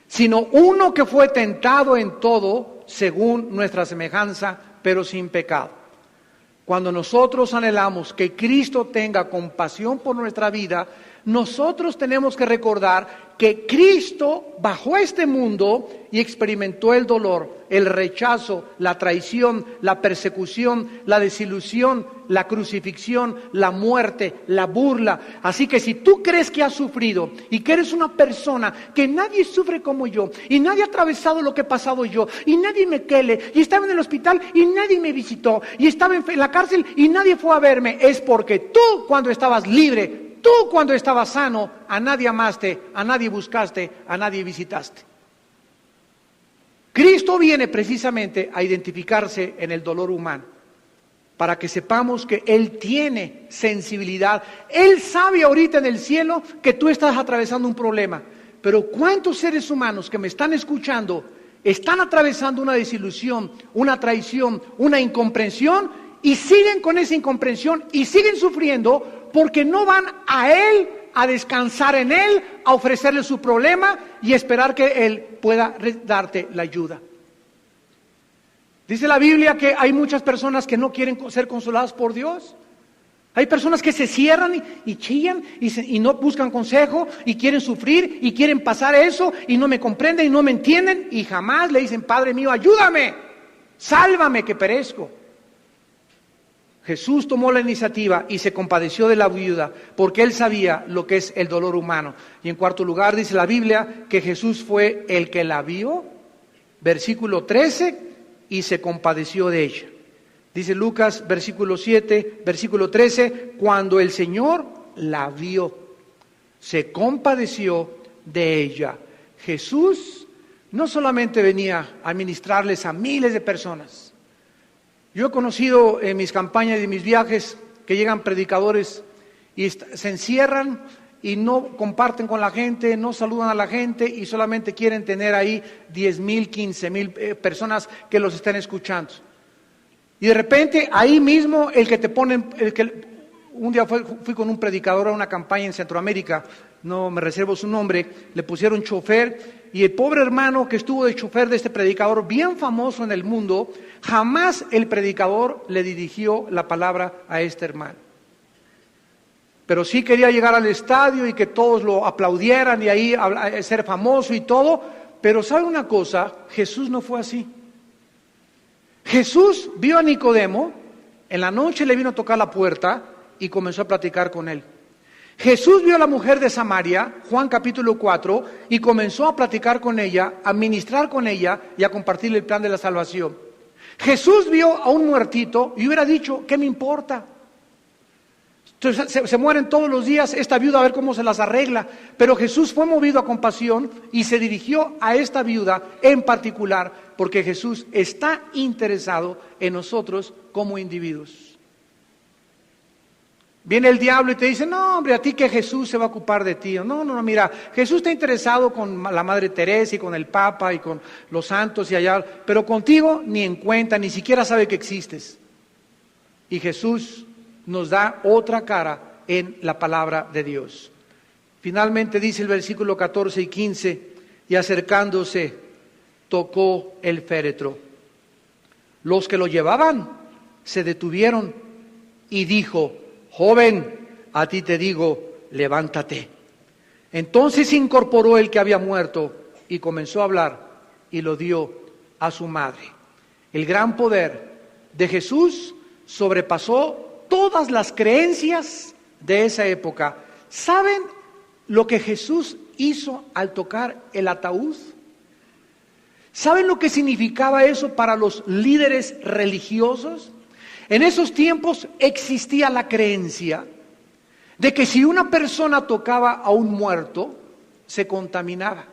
sino uno que fue tentado en todo según nuestra semejanza, pero sin pecado. Cuando nosotros anhelamos que Cristo tenga compasión por nuestra vida, nosotros tenemos que recordar que Cristo bajó a este mundo y experimentó el dolor, el rechazo, la traición, la persecución, la desilusión, la crucifixión, la muerte, la burla. Así que si tú crees que has sufrido y que eres una persona que nadie sufre como yo y nadie ha atravesado lo que he pasado yo y nadie me quele y estaba en el hospital y nadie me visitó y estaba en la cárcel y nadie fue a verme, es porque tú cuando estabas libre, tú cuando estabas sano, a nadie amaste, a nadie buscaste, a nadie visitaste. Cristo viene precisamente a identificarse en el dolor humano, para que sepamos que Él tiene sensibilidad. Él sabe ahorita en el cielo que tú estás atravesando un problema, pero ¿cuántos seres humanos que me están escuchando están atravesando una desilusión, una traición, una incomprensión? y siguen con esa incomprensión y siguen sufriendo porque no van a Él a descansar en Él, a ofrecerle su problema y esperar que Él pueda darte la ayuda. Dice la Biblia que hay muchas personas que no quieren ser consoladas por Dios. Hay personas que se cierran y chillan y no buscan consejo y quieren sufrir y quieren pasar eso y no me comprenden y no me entienden y jamás le dicen: Padre mío, ayúdame, sálvame que perezco. Jesús tomó la iniciativa y se compadeció de la viuda porque Él sabía lo que es el dolor humano. Y en cuarto lugar dice la Biblia que Jesús fue el que la vio, versículo 13, y se compadeció de ella. Dice Lucas, versículo 13, cuando el Señor la vio, se compadeció de ella. Jesús no solamente venía a ministrarles a miles de personas. Yo he conocido en mis campañas y en mis viajes que llegan predicadores y se encierran y no comparten con la gente, no saludan a la gente y solamente quieren tener ahí 10,000, 15,000 personas que los estén escuchando. Y de repente ahí mismo un día fui con un predicador a una campaña en Centroamérica, no me reservo su nombre, le pusieron chofer y el pobre hermano que estuvo de chofer de este predicador bien famoso en el mundo, jamás el predicador le dirigió la palabra a este hermano. Pero sí quería llegar al estadio y que todos lo aplaudieran y ahí ser famoso y todo, pero ¿sabe una cosa? Jesús no fue así. Jesús vio a Nicodemo, en la noche le vino a tocar la puerta y comenzó a platicar con él. Jesús vio a la mujer de Samaria, Juan capítulo 4, y comenzó a platicar con ella, a ministrar con ella y a compartirle el plan de la salvación. Jesús vio a un muertito y hubiera dicho: ¿qué me importa? Entonces, se mueren todos los días, esta viuda a ver cómo se las arregla. Pero Jesús fue movido a compasión y se dirigió a esta viuda en particular, porque Jesús está interesado en nosotros como individuos. Viene el diablo y te dice: no hombre, a ti que Jesús se va a ocupar de ti. No, mira, Jesús está interesado con la Madre Teresa y con el Papa y con los santos y allá, pero contigo ni en cuenta, ni siquiera sabe que existes. Y Jesús nos da otra cara en la palabra de Dios. Finalmente dice el versículo 14 y 15, y acercándose tocó el féretro. Los que lo llevaban se detuvieron y dijo: joven, a ti te digo, levántate. Entonces se incorporó el que había muerto y comenzó a hablar y lo dio a su madre. El gran poder de Jesús sobrepasó todas las creencias de esa época. ¿Saben lo que Jesús hizo al tocar el ataúd? ¿Saben lo que significaba eso para los líderes religiosos? En esos tiempos existía la creencia de que si una persona tocaba a un muerto, se contaminaba.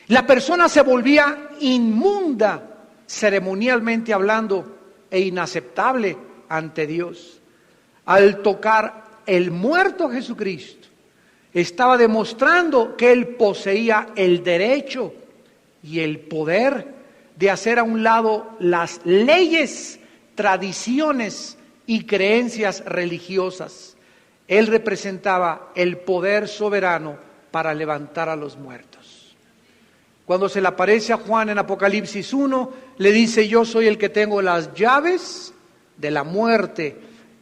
La persona se volvía inmunda, ceremonialmente hablando, e inaceptable ante Dios. Al tocar el muerto Jesucristo, estaba demostrando que Él poseía el derecho y el poder de hacer a un lado las leyes, tradiciones y creencias religiosas. Él representaba el poder soberano para levantar a los muertos. Cuando se le aparece a Juan en Apocalipsis 1, le dice: yo soy el que tengo las llaves de la muerte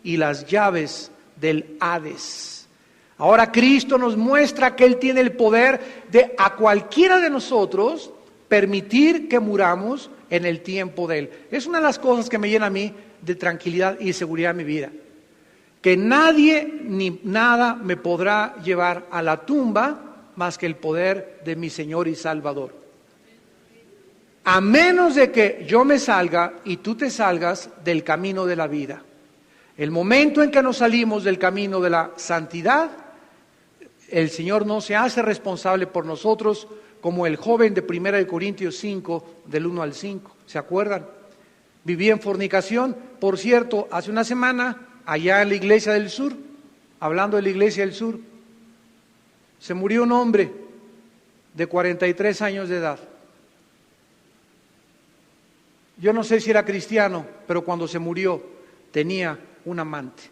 y las llaves del Hades. Ahora Cristo nos muestra que Él tiene el poder de a cualquiera de nosotros permitir que muramos en el tiempo de Él. Es una de las cosas que me llena a mí de tranquilidad y de seguridad en mi vida. Que nadie ni nada me podrá llevar a la tumba más que el poder de mi Señor y Salvador. A menos de que yo me salga y tú te salgas del camino de la vida. El momento en que nos salimos del camino de la santidad, el Señor no se hace responsable por nosotros, como el joven de 1 Corintios 5, del 1 al 5. ¿Se acuerdan? Vivía en fornicación. Por cierto, hace una semana, allá en la iglesia del sur, hablando de la iglesia del sur, se murió un hombre de 43 años de edad. Yo no sé si era cristiano, pero cuando se murió, tenía un amante.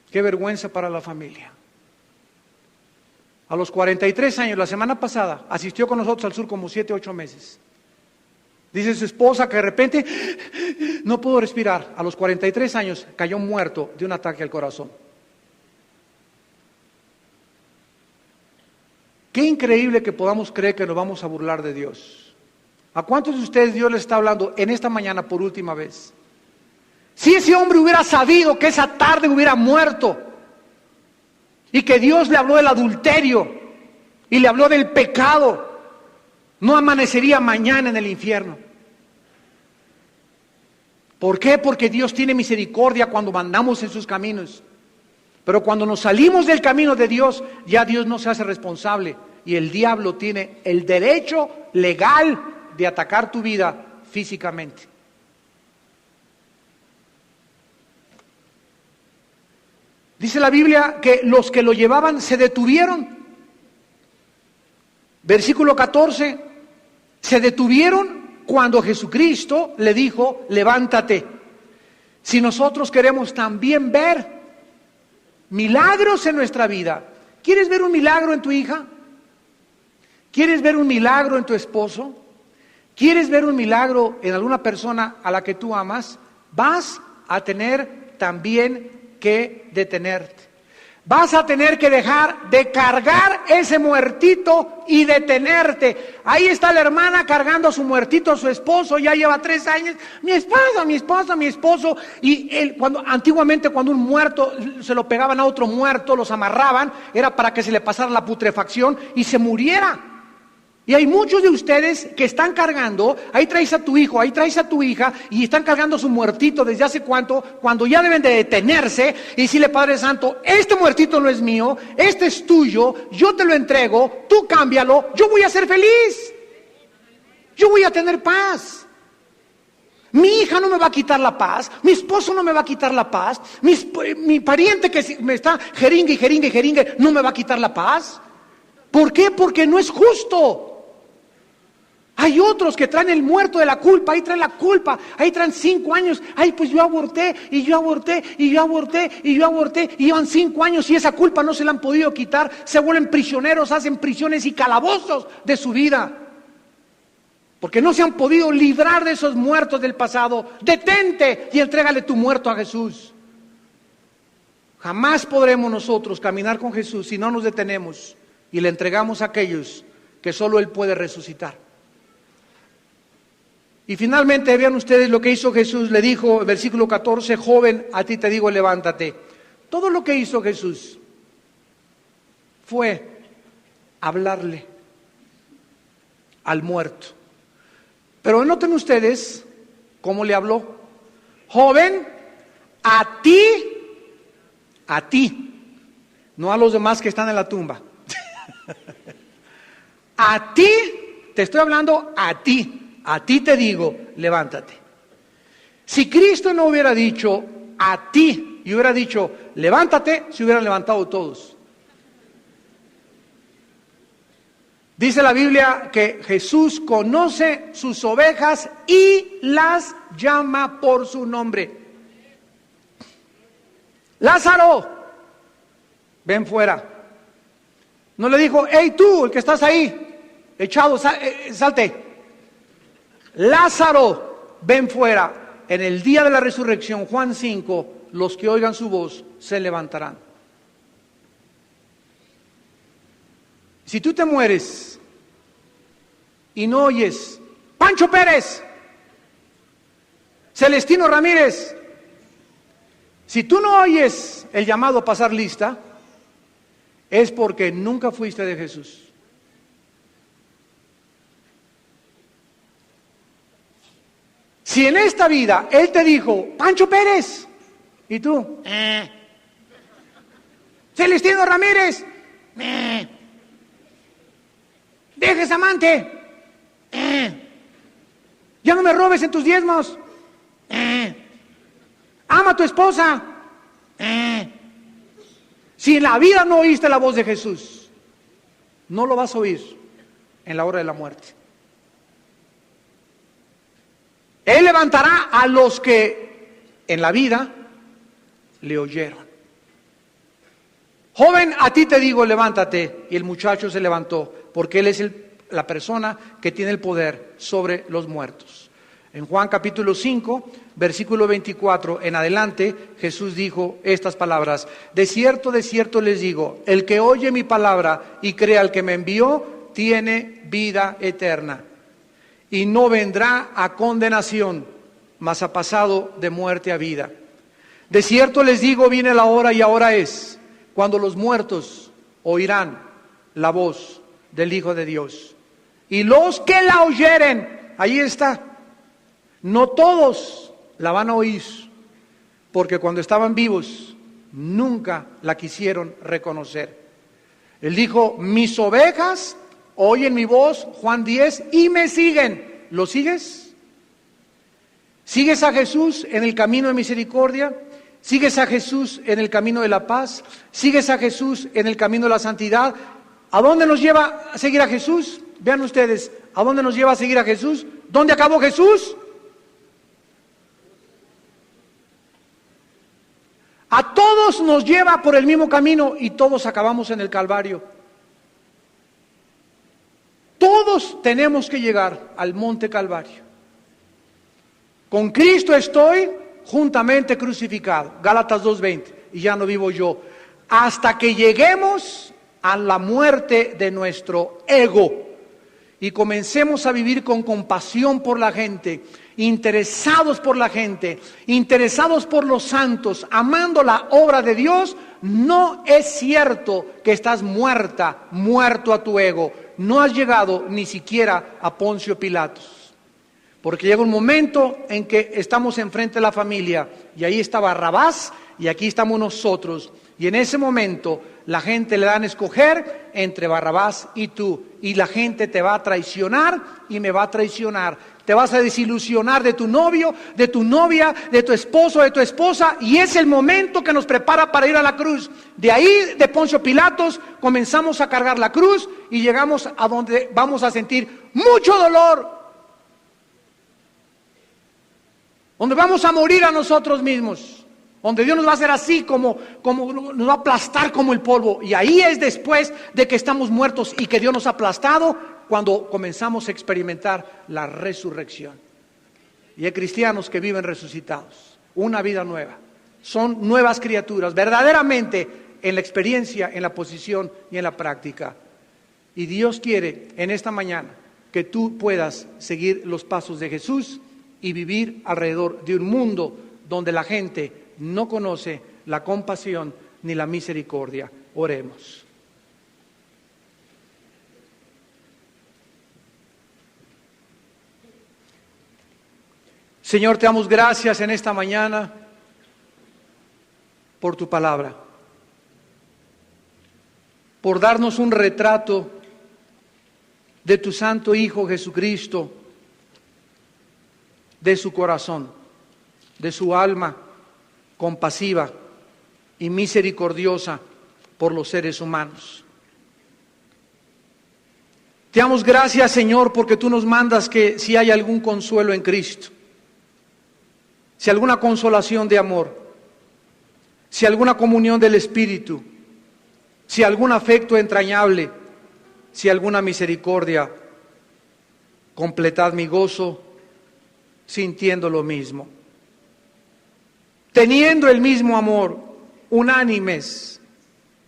Qué vergüenza para la familia. A los 43 años, la semana pasada, asistió con nosotros al sur como 7, 8 meses. Dice su esposa que de repente no pudo respirar. A los 43 años cayó muerto de un ataque al corazón. Qué increíble que podamos creer que nos vamos a burlar de Dios. ¿A cuántos de ustedes Dios les está hablando en esta mañana por última vez? Si ese hombre hubiera sabido que esa tarde hubiera muerto y que Dios le habló del adulterio y le habló del pecado, no amanecería mañana en el infierno. ¿Por qué? Porque Dios tiene misericordia cuando andamos en sus caminos. Pero cuando nos salimos del camino de Dios, ya Dios no se hace responsable y el diablo tiene el derecho legal de atacar tu vida físicamente. Dice la Biblia que los que lo llevaban se detuvieron. Versículo 14, se detuvieron cuando Jesucristo le dijo, levántate. Si nosotros queremos también ver milagros en nuestra vida, ¿quieres ver un milagro en tu hija? ¿Quieres ver un milagro en tu esposo? ¿Quieres ver un milagro en alguna persona a la que tú amas? Vas a tener también que detenerte. Vas a tener que dejar de cargar ese muertito y detenerte. Ahí está la hermana cargando a su muertito, a su esposo, ya lleva 3 años. Mi esposo. Y antiguamente cuando un muerto se lo pegaban a otro muerto, los amarraban, era para que se le pasara la putrefacción y se muriera. Y hay muchos de ustedes que están cargando, ahí traes a tu hijo, ahí traes a tu hija, y están cargando su muertito desde hace cuánto, cuando ya deben de detenerse y decirle, Padre Santo, este muertito no es mío, este es tuyo, yo te lo entrego, tú cámbialo, yo voy a ser feliz, yo voy a tener paz. Mi hija no me va a quitar la paz, mi esposo no me va a quitar la paz, mi pariente que me está jeringue, no me va a quitar la paz. ¿Por qué? Porque no es justo. Hay otros que traen el muerto de la culpa, ahí traen la culpa, ahí traen 5 años, ay pues yo aborté, y llevan 5 años y esa culpa no se la han podido quitar, se vuelven prisioneros, hacen prisiones y calabozos de su vida, porque no se han podido librar de esos muertos del pasado. Detente y entrégale tu muerto a Jesús. Jamás podremos nosotros caminar con Jesús si no nos detenemos y le entregamos a aquellos que solo Él puede resucitar. Y finalmente vean ustedes lo que hizo Jesús. Le dijo, versículo 14, joven, a ti te digo, levántate. Todo lo que hizo Jesús fue hablarle al muerto. Pero noten ustedes cómo le habló. Joven, a ti, no a los demás que están en la tumba. A ti, te estoy hablando a ti te digo, levántate. Si Cristo no hubiera dicho a ti y hubiera dicho, levántate, se hubieran levantado todos. Dice la Biblia que Jesús conoce sus ovejas y las llama por su nombre. Lázaro, ven fuera. No le dijo, hey tú, el que estás ahí, echado, salte. Lázaro, ven fuera. En el día de la resurrección, Juan 5, los que oigan su voz se levantarán. Si tú te mueres y no oyes, Pancho Pérez, Celestino Ramírez, si tú no oyes el llamado a pasar lista, es porque nunca fuiste de Jesús. Si en esta vida Él te dijo, Pancho Pérez, y tú, Celestino Ramírez, deja ese amante, ya no me robes en tus diezmos, ama a tu esposa. Si en la vida no oíste la voz de Jesús, no lo vas a oír en la hora de la muerte. Él levantará a los que en la vida le oyeron. Joven, a ti te digo, levántate. Y el muchacho se levantó, porque él es la persona que tiene el poder sobre los muertos. En Juan capítulo 5, versículo 24 en adelante, Jesús dijo estas palabras: de cierto les digo, el que oye mi palabra y cree al que me envió, tiene vida eterna, y no vendrá a condenación, mas ha pasado de muerte a vida. De cierto les digo, viene la hora y ahora es, cuando los muertos oirán la voz del Hijo de Dios. Y los que la oyeren, ahí está, no todos la van a oír, porque cuando estaban vivos nunca la quisieron reconocer. Él dijo, mis ovejas oyen mi voz, Juan 10, y me siguen. ¿Lo sigues? ¿Sigues a Jesús en el camino de misericordia? ¿Sigues a Jesús en el camino de la paz? ¿Sigues a Jesús en el camino de la santidad? ¿A dónde nos lleva a seguir a Jesús? Vean ustedes, ¿a dónde nos lleva a seguir a Jesús? ¿Dónde acabó Jesús? A todos nos lleva por el mismo camino y todos acabamos en el Calvario. Todos tenemos que llegar al monte Calvario. Con Cristo estoy juntamente crucificado, Gálatas 2:20, y ya no vivo yo, hasta que lleguemos a la muerte de nuestro ego y comencemos a vivir con compasión por la gente, interesados por la gente, interesados por los santos, amando la obra de Dios. No es cierto que estás muerto a tu ego. No has llegado ni siquiera a Poncio Pilatos. Porque llega un momento en que estamos enfrente de la familia y ahí está Barrabás y aquí estamos nosotros. Y en ese momento la gente le dan a escoger entre Barrabás y tú. Y la gente te va a traicionar y me va a traicionar. Te vas a desilusionar de tu novio, de tu novia, de tu esposo, de tu esposa. Y es el momento que nos prepara para ir a la cruz. De ahí, de Poncio Pilatos, comenzamos a cargar la cruz y llegamos a donde vamos a sentir mucho dolor. Donde vamos a morir a nosotros mismos. Donde Dios nos va a hacer así como nos va a aplastar como el polvo. Y ahí es después de que estamos muertos y que Dios nos ha aplastado, cuando comenzamos a experimentar la resurrección. Y hay cristianos que viven resucitados, una vida nueva. Son nuevas criaturas, verdaderamente en la experiencia, en la posición y en la práctica. Y Dios quiere en esta mañana que tú puedas seguir los pasos de Jesús y vivir alrededor de un mundo donde la gente no conoce la compasión ni la misericordia. Oremos. Señor, te damos gracias en esta mañana por tu palabra, por darnos un retrato de tu Santo Hijo Jesucristo, de su corazón, de su alma compasiva y misericordiosa por los seres humanos. Te damos gracias, Señor, porque tú nos mandas que si hay algún consuelo en Cristo, si alguna consolación de amor, si alguna comunión del Espíritu, si algún afecto entrañable, si alguna misericordia, completad mi gozo sintiendo lo mismo, teniendo el mismo amor, unánimes,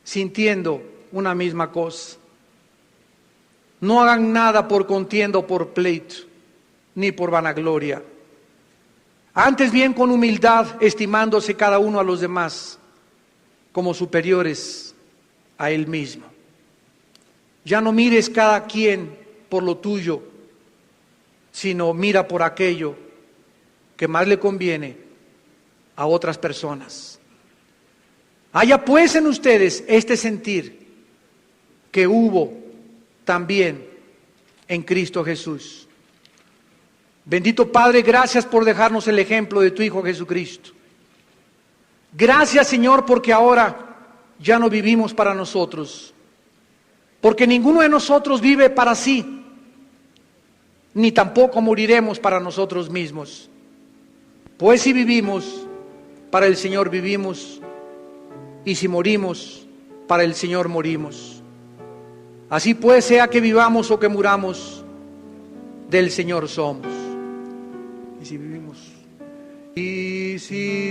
sintiendo una misma cosa. No hagan nada por contienda o por pleito, ni por vanagloria. Antes bien con humildad, estimándose cada uno a los demás como superiores a él mismo. Ya no mires cada quien por lo tuyo, sino mira por aquello que más le conviene a otras personas. Haya pues en ustedes este sentir que hubo también en Cristo Jesús. Bendito Padre, gracias por dejarnos el ejemplo de tu Hijo Jesucristo. Gracias, Señor, porque ahora ya no vivimos para nosotros, porque ninguno de nosotros vive para sí, ni tampoco moriremos para nosotros mismos. Pues si vivimos, para el Señor vivimos, y si morimos, para el Señor morimos. Así pues, sea que vivamos o que muramos, del Señor somos. Y si vivimos, y si